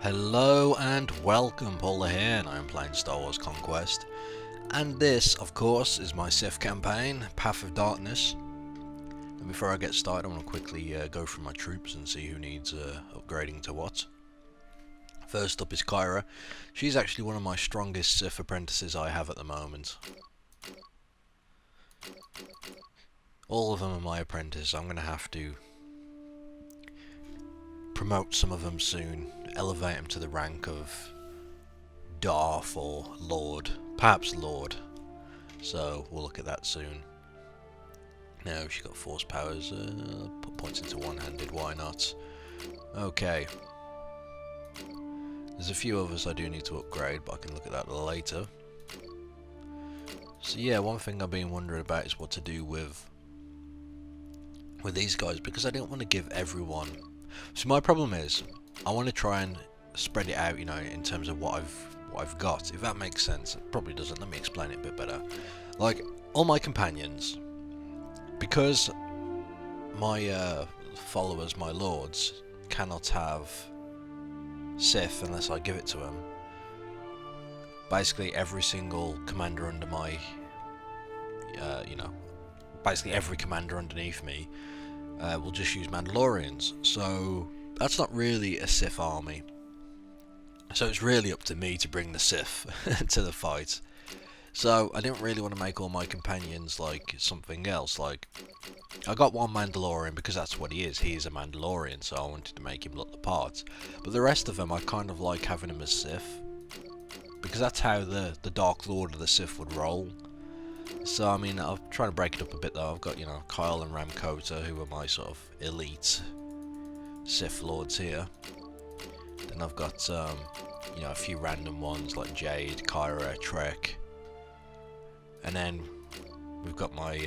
Hello and welcome, Pauleh here, and I'm playing Star Wars Conquest. And this, of course, is my Sith campaign, Path of Darkness. And before I get started, I want to quickly go through my troops and see who needs upgrading to what. First up is Kyra. She's actually one of my strongest Sith apprentices I have at the moment. All of them are my apprentices. I'm going to have to promote some of them soon, elevate them to the rank of Darth or Lord, perhaps Lord. So we'll look at that soon. Now she's got force powers, put points into one-handed, why not? Okay. There's a few others I do need to upgrade, but I can look at that later. So yeah, one thing I've been wondering about is what to do with these guys, because I don't want to give everyone. So my problem is, I want to try and spread it out, you know, in terms of what I've got. If that makes sense. It probably doesn't. Let me explain it a bit better. Like all my companions, because my followers, my lords, cannot have Sith unless I give it to them. Basically, every single commander under my, basically every commander underneath me will just use Mandalorians. So that's not really a Sith army. So it's really up to me to bring the Sith to the fight. So I didn't really want to make all my companions like something else. Like, I got one Mandalorian because that's what he is. He is a Mandalorian, so I wanted to make him look the part. But the rest of them, I kind of like having him as Sith, because that's how the Dark Lord of the Sith would roll. So I mean, I'm trying to break it up a bit though. I've got, you know, Kyle and Ramkota, who are my sort of elite Sith Lords here. Then I've got, you know, a few random ones like Jade, Kyra, Trek. And then we've got my,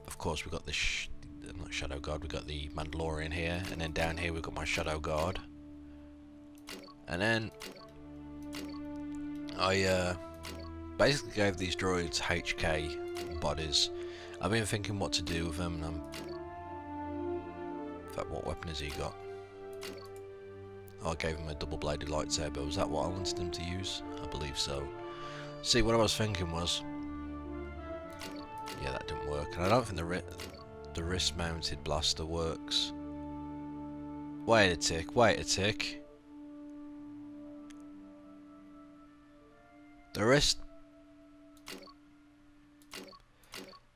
of course we've got the, not Shadow Guard, we've got the Mandalorian here. And then down here we've got my Shadow Guard. And then I basically gave these droids HK bodies. I've been thinking what to do with them, and in fact, what weapon has he got? Oh, I gave him a double-bladed lightsaber. Was that what I wanted him to use? I believe so. See, what I was thinking was, yeah, that didn't work, and I don't think the wrist-mounted blaster works. Wait a tick. Wait a tick. The wrist.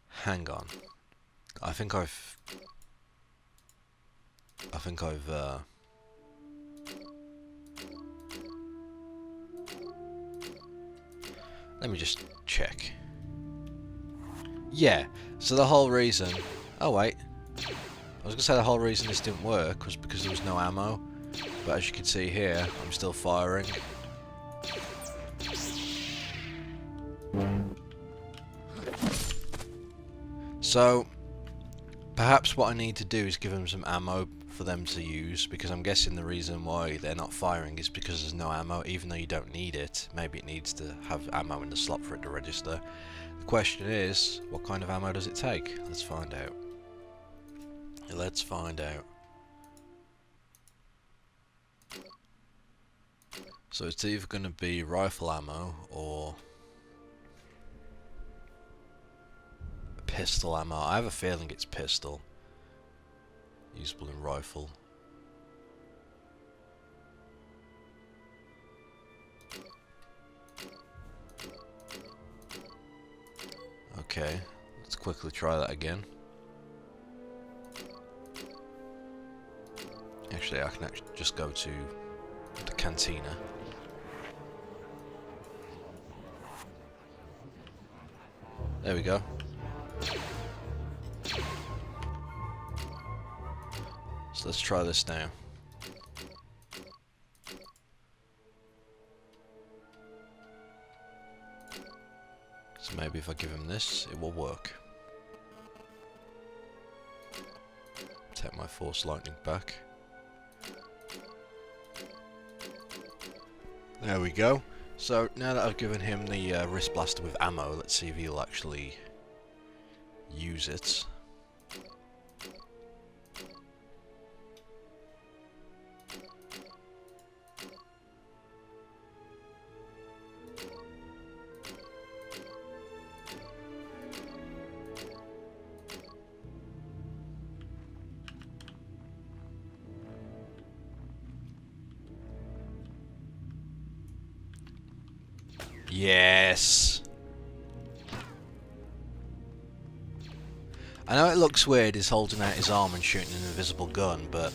Hang on. I think I've let me just check. Yeah, so the whole reason... Oh wait. I was going to say the whole reason this didn't work was because there was no ammo. But as you can see here, I'm still firing. So, perhaps what I need to do is give them some ammo for them to use, because I'm guessing the reason why they're not firing is because there's no ammo, even though you don't need it. Maybe it needs to have ammo in the slot for it to register. The question is, what kind of ammo does it take? Let's find out. Let's find out. So it's either going to be rifle ammo or pistol ammo. I have a feeling it's pistol. Usable in rifle. Okay, let's quickly try that again. Actually, I can just go to the cantina. There we go. So let's try this now. So maybe if I give him this, it will work. Take my Force Lightning back. There we go. So now that I've given him the wrist blaster with ammo, let's see if he'll actually use it. Yes! I know it looks weird, he's holding out his arm and shooting an invisible gun, but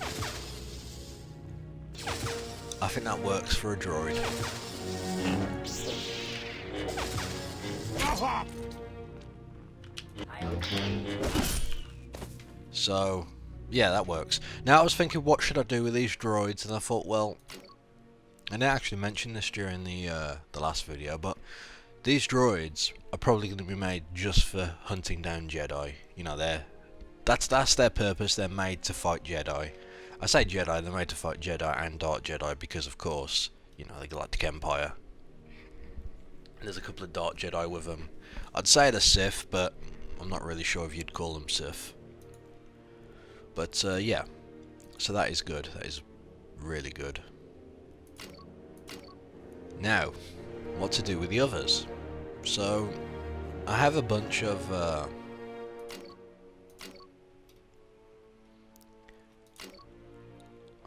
I think that works for a droid. So, yeah, that works. Now I was thinking, what should I do with these droids? And I thought, well, I didn't actually mention this during the last video, but these droids are probably going to be made just for hunting down Jedi. You know, that's their purpose. They're made to fight Jedi. I say Jedi, they're made to fight Jedi and Dark Jedi because, of course, you know, the Galactic Empire. There's a couple of Dark Jedi with them. I'd say they're Sith, but I'm not really sure if you'd call them Sith. But yeah, so that is good. That is really good. Now, what to do with the others? So, I have a bunch of I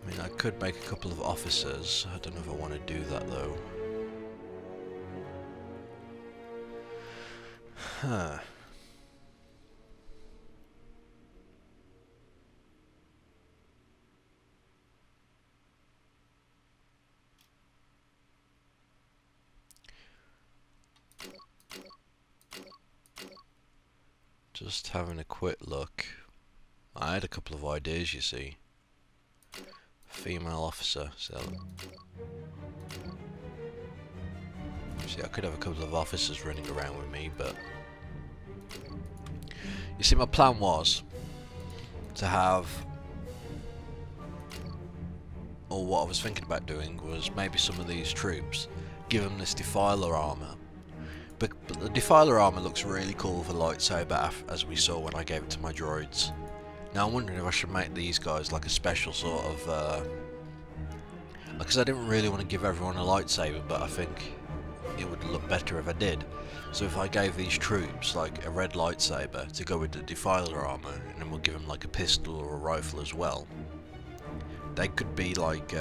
mean, I could make a couple of officers. I don't know if I want to do that though. Huh. Just having a quick look. I had a couple of ideas, you see. Female officer, so see, I could have a couple of officers running around with me, but you see, my plan was to have, or what I was thinking about doing was maybe some of these troops, give them this Defiler armor. But the Defiler armor looks really cool with a lightsaber, as we saw when I gave it to my droids. Now I'm wondering if I should make these guys like a special sort of, because I didn't really want to give everyone a lightsaber, but I think it would look better if I did. So if I gave these troops like a red lightsaber to go with the Defiler armor, and then we'll give them like a pistol or a rifle as well, they could be like,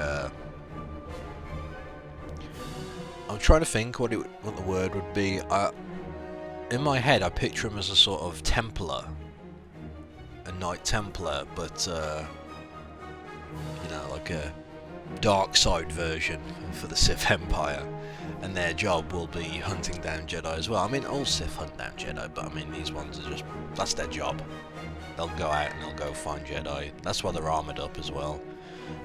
I'm trying to think what the word would be. In my head I picture him as a sort of Templar, a Knight Templar, but you know, like a dark side version for the Sith Empire, and their job will be hunting down Jedi as well. I mean, all Sith hunt down Jedi, but I mean, these ones are just, that's their job. They'll go out and they'll go find Jedi. That's why they're armoured up as well.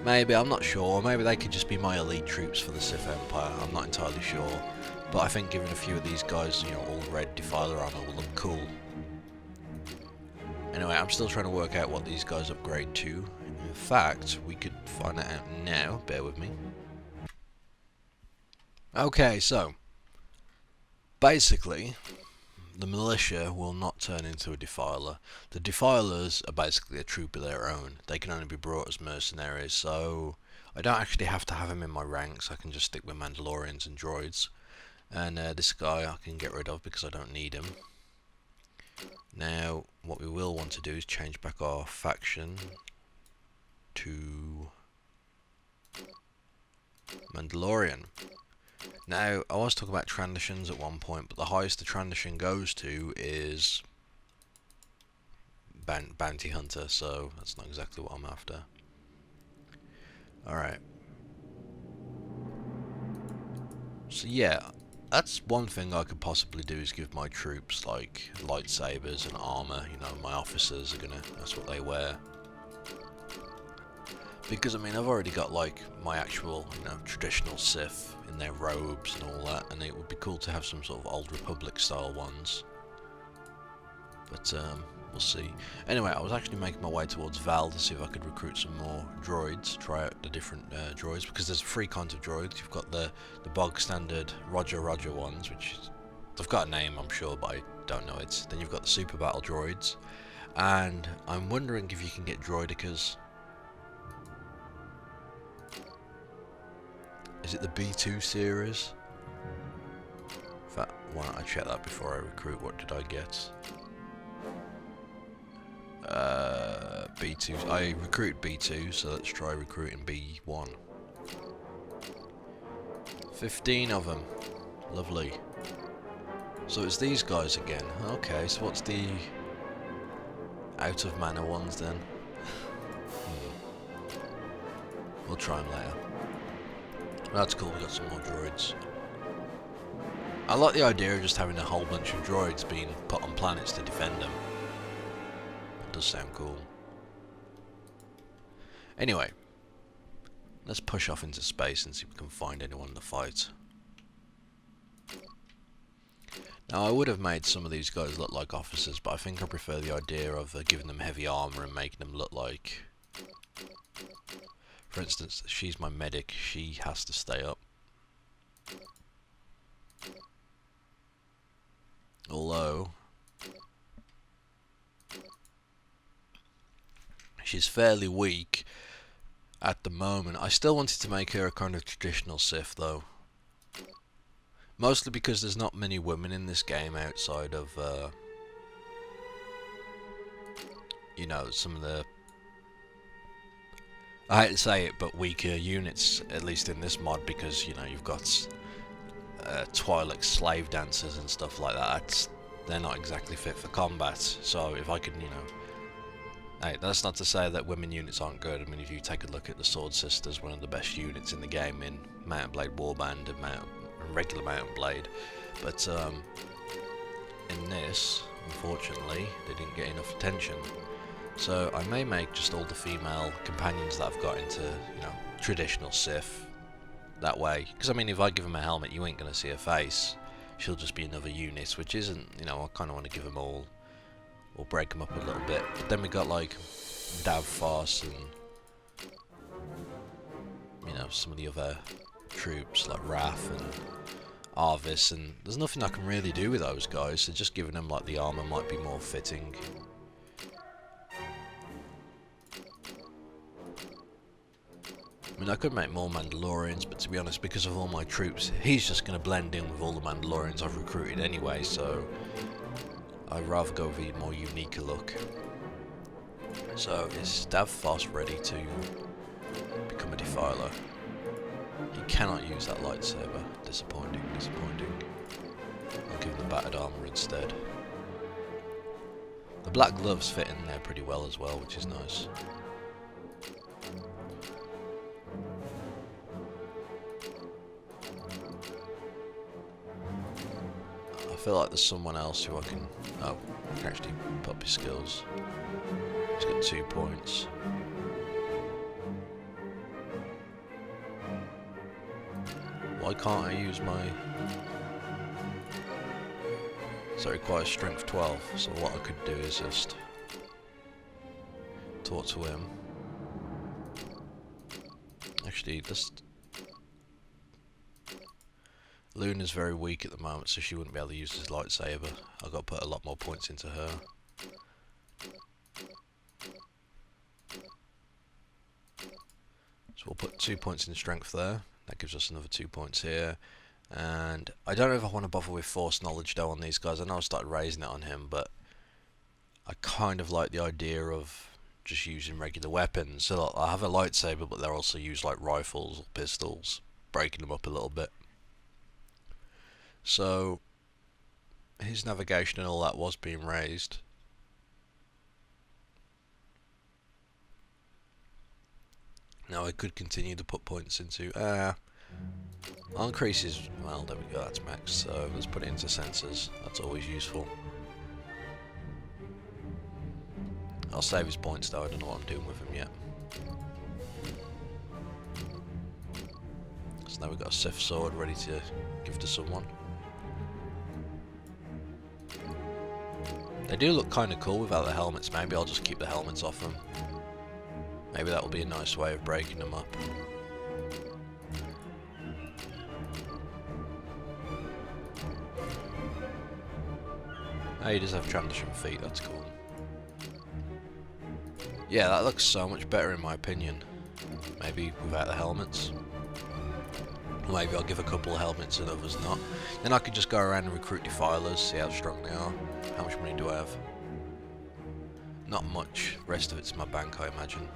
Maybe, I'm not sure, maybe they could just be my elite troops for the Sith Empire, I'm not entirely sure. But I think giving a few of these guys, you know, all red Defiler armor will look cool. Anyway, I'm still trying to work out what these guys upgrade to. In fact, we could find that out now, bear with me. Okay, so, basically, the militia will not turn into a Defiler. The Defilers are basically a troop of their own. They can only be brought as mercenaries, so I don't actually have to have them in my ranks. I can just stick with Mandalorians and droids. And this guy I can get rid of because I don't need him. Now, what we will want to do is change back our faction to Mandalorian. Now, I was talking about transitions at one point, but the highest the transition goes to is Bounty Hunter, so that's not exactly what I'm after. Alright. So yeah, that's one thing I could possibly do, is give my troops like lightsabers and armor. You know, my officers are gonna, that's what they wear. Because I mean, I've already got like my actual, you know, traditional Sith in their robes and all that, and it would be cool to have some sort of Old Republic style ones. But we'll see. Anyway, I was actually making my way towards Val to see if I could recruit some more droids, try out the different droids, because there's three kinds of droids. You've got the bog standard Roger ones, which they've got a name I'm sure, but I don't know it. Then you've got the super battle droids, and I'm wondering if you can get droidicas. Is it the B2 series? In fact, why don't I check that before I recruit? What did I get? B2. I recruited B2, so let's try recruiting B1. 15 of them. Lovely. So it's these guys again. Okay, so what's the out of mana ones then? We'll try them later. That's cool, we got some more droids. I like the idea of just having a whole bunch of droids being put on planets to defend them. It does sound cool. Anyway, let's push off into space and see if we can find anyone to fight. Now, I would have made some of these guys look like officers, but I think I prefer the idea of giving them heavy armor and making them look like... For instance, she's my medic, she has to stay up. Although... she's fairly weak at the moment. I still wanted to make her a kind of traditional Sith, though. Mostly because there's not many women in this game outside of, you know, some of the... I hate to say it, but weaker units, at least in this mod, because, you know, you've got Twi'lek slave dancers and stuff like that. They're not exactly fit for combat, so if I can, you know... Hey, that's not to say that women units aren't good. I mean, if you take a look at the Sword Sisters, one of the best units in the game in Mount & Blade Warband and regular Mount & Blade. But in this, unfortunately, they didn't get enough attention. So I may make just all the female companions that I've got into, you know, traditional Sith. That way, because I mean, if I give them a helmet, you ain't gonna see her face. She'll just be another unit, which isn't, you know, I kind of want to give them all, or break them up a little bit. But then we got like Davfos and, you know, some of the other troops like Wrath and Arvis, and there's nothing I can really do with those guys, so just giving them like the armor might be more fitting. I mean, I could make more Mandalorians, but to be honest, because of all my troops, he's just going to blend in with all the Mandalorians I've recruited anyway, so I'd rather go with a more unique look. So, is Davfos ready to become a Defiler? He cannot use that lightsaber. Disappointing, disappointing. I'll give him the battered armor instead. The black gloves fit in there pretty well as well, which is nice. I feel like there's someone else who I can... Oh, I can actually put up his skills. He's got 2 points. Why can't I use my... So it requires strength 12, so what I could do is just talk to him. Actually, just... Luna's very weak at the moment, so she wouldn't be able to use his lightsaber. I've got to put a lot more points into her. So we'll put 2 points in strength there. That gives us another 2 points here. And I don't know if I want to bother with Force Knowledge though on these guys. I know I started raising it on him, but I kind of like the idea of just using regular weapons. So I have a lightsaber, but they're also used like rifles or pistols, breaking them up a little bit. So his navigation and all that was being raised. Now I could continue to put points into... I'll increase his... Well, there we go, that's max. So let's put it into sensors. That's always useful. I'll save his points though, I don't know what I'm doing with him yet. So now we've got a Sith sword ready to give to someone. They do look kind of cool without the helmets. Maybe I'll just keep the helmets off them. Maybe that will be a nice way of breaking them up. Oh, he does have transition feet, that's cool. Yeah, that looks so much better in my opinion. Maybe without the helmets. Maybe I'll give a couple of helmets and others not. Then I could just go around and recruit defilers, see how strong they are. How much money do I have? Not much. The rest of it's in my bank, I imagine.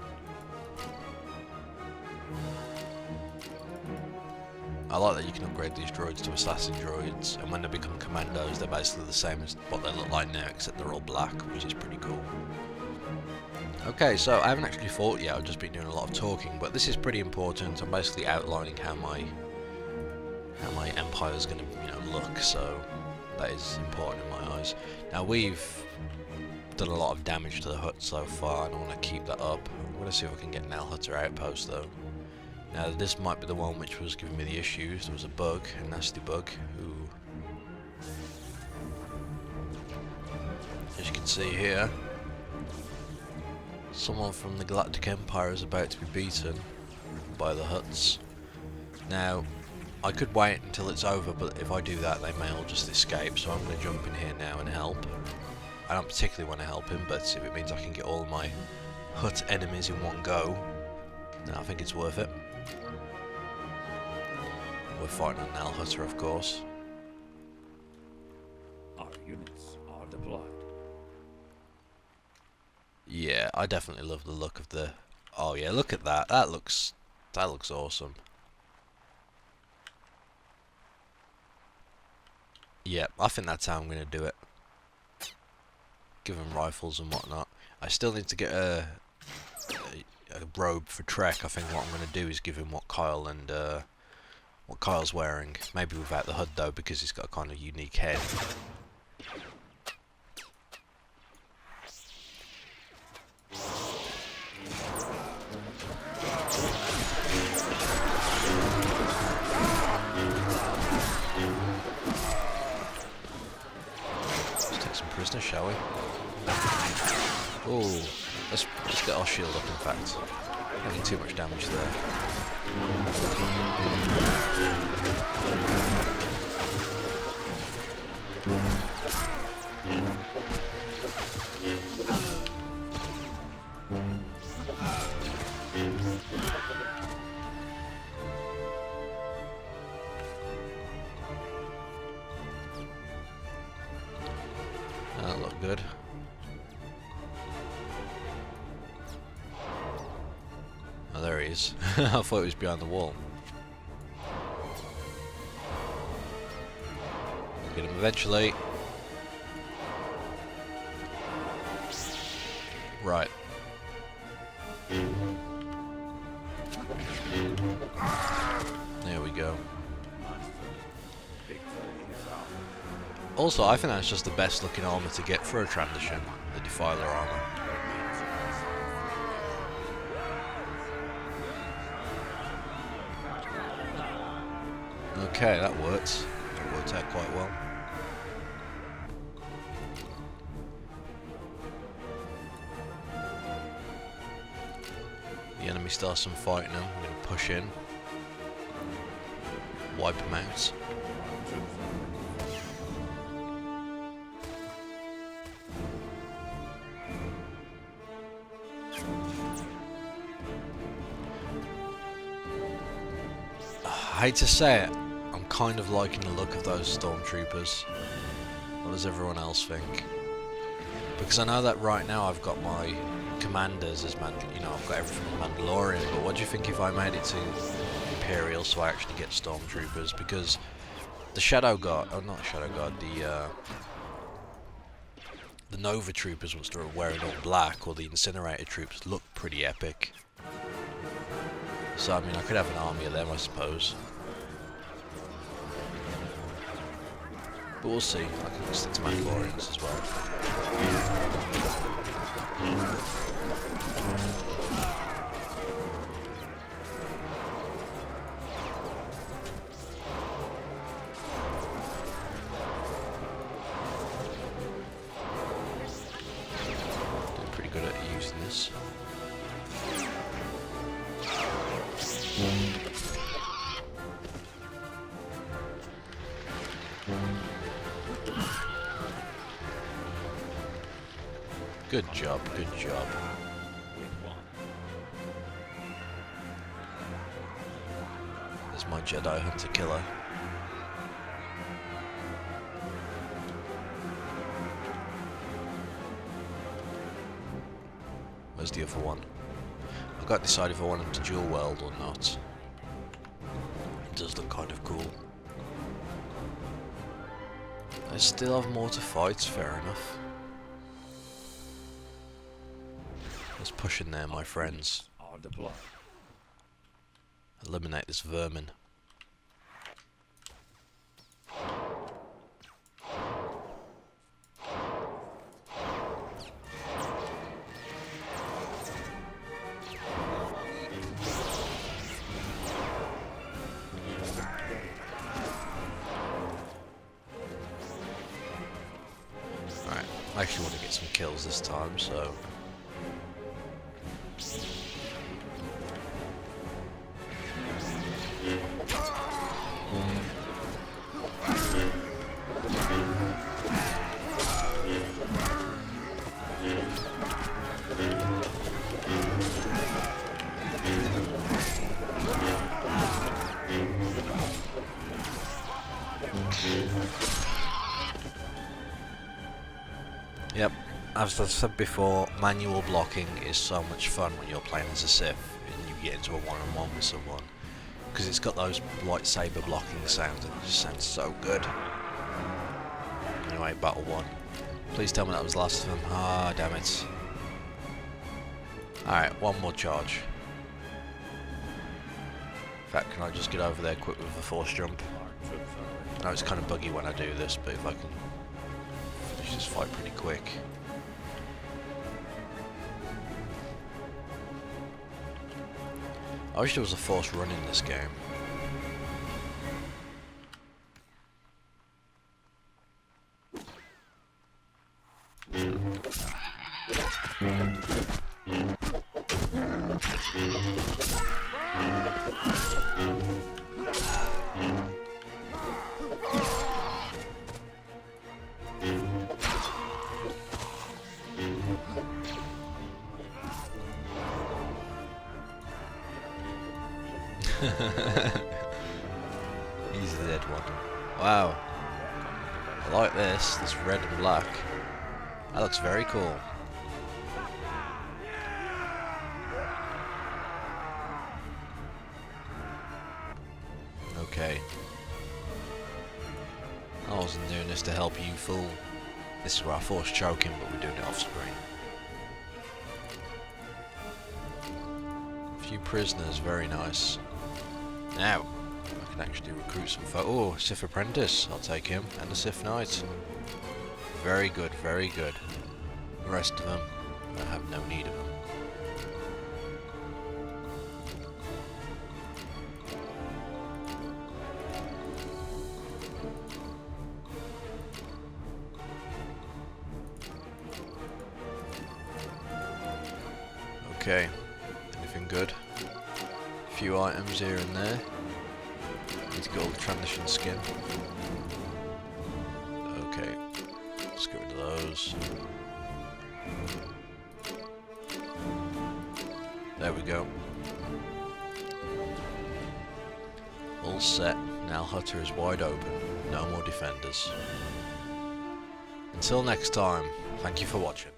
I like that you can upgrade these droids to assassin droids, and when they become commandos, they're basically the same as what they look like now, except they're all black, which is pretty cool. Okay, so I haven't actually fought yet, I've just been doing a lot of talking, but this is pretty important. I'm basically outlining how my empire is going to, look, so that is important in my eyes. Now we've done a lot of damage to the hut so far, and I want to keep that up. I'm going to see if I can get an Al-Hutter outpost though. Now this might be the one which was giving me the issues. There was a bug, a nasty bug, who, as you can see here, someone from the Galactic Empire is about to be beaten by the Hutts. Now, I could wait until it's over, but if I do that, they may all just escape, so I'm going to jump in here now and help. I don't particularly want to help him, but if it means I can get all of my Hutt enemies in one go, then I think it's worth it. We're fighting an Al-Hutter, of course. Our units are deployed. Yeah, I definitely love the look of the... Oh yeah, look at that. That looks awesome. Yeah, I think that's how I'm going to do it. Give them rifles and whatnot. I still need to get a robe for Trek. I think what I'm going to do is give him what Kyle's wearing. Maybe without the hood though, because he's got a kind of unique head. Let's take some prisoners, shall we? Oh, let's get our shield up. In fact, making too much damage there. That looked good. Oh, there he is. I thought he was behind the wall. Get him eventually. Right. There we go. Also, I think that's just the best looking armor to get for a transition, the Defiler armor. Okay, that worked. That worked out quite well. The enemy starts some fighting them. I'm going to push in. Wipe them out. I hate to say it, I'm kind of liking the look of those stormtroopers. What does everyone else think? Because I know that right now I've got my commanders as I've got everything from Mandalorian, but what do you think if I made it to Imperial so I actually get stormtroopers? Because the Shadow Guard, oh not Shadow Guard, the Nova Troopers, which are wearing all black, or the Incinerator Troops, look pretty epic. So I mean, I could have an army of them, I suppose. But we'll see. I can stick to Mandalorians as well. Doing pretty good at using this. Good job, good job. There's my Jedi Hunter killer. Where's the other one? I've got to decide if I want him to dual wield or not. does look kind of cool. I still have more to fight, fair enough. Let's push in there, my friends. Are deployed. Eliminate this vermin. Alright, I actually want to get some kills this time, so... Yep, as I've said before, manual blocking is so much fun when you're playing as a Sith and you get into a one-on-one with someone, because it's got those lightsaber blocking sounds and it just sounds so good. Anyway, battle 1. Please tell me that was the last of them. Ah, damn it. Alright, one more charge. In fact, can I just get over there quick with a force jump? I know it's kind of buggy when I do this, but if I can finish this fight pretty quick. I wish there was a force run in this game. He's the dead one. Wow. I like this. This red and black. That looks very cool. Okay. I wasn't doing this to help you, fool. This is where I force choking, but we're doing it off screen. A few prisoners, very nice. Now, I can actually recruit some oh, Sith Apprentice, I'll take him, and a Sith Knight. Very good, very good. The rest of them, I have no need of them. Okay, anything good? A few items here and there. Need to get all the transition skin. Okay, let's get rid of those. There we go. All set. Now Hutter is wide open. No more defenders. Until next time, thank you for watching.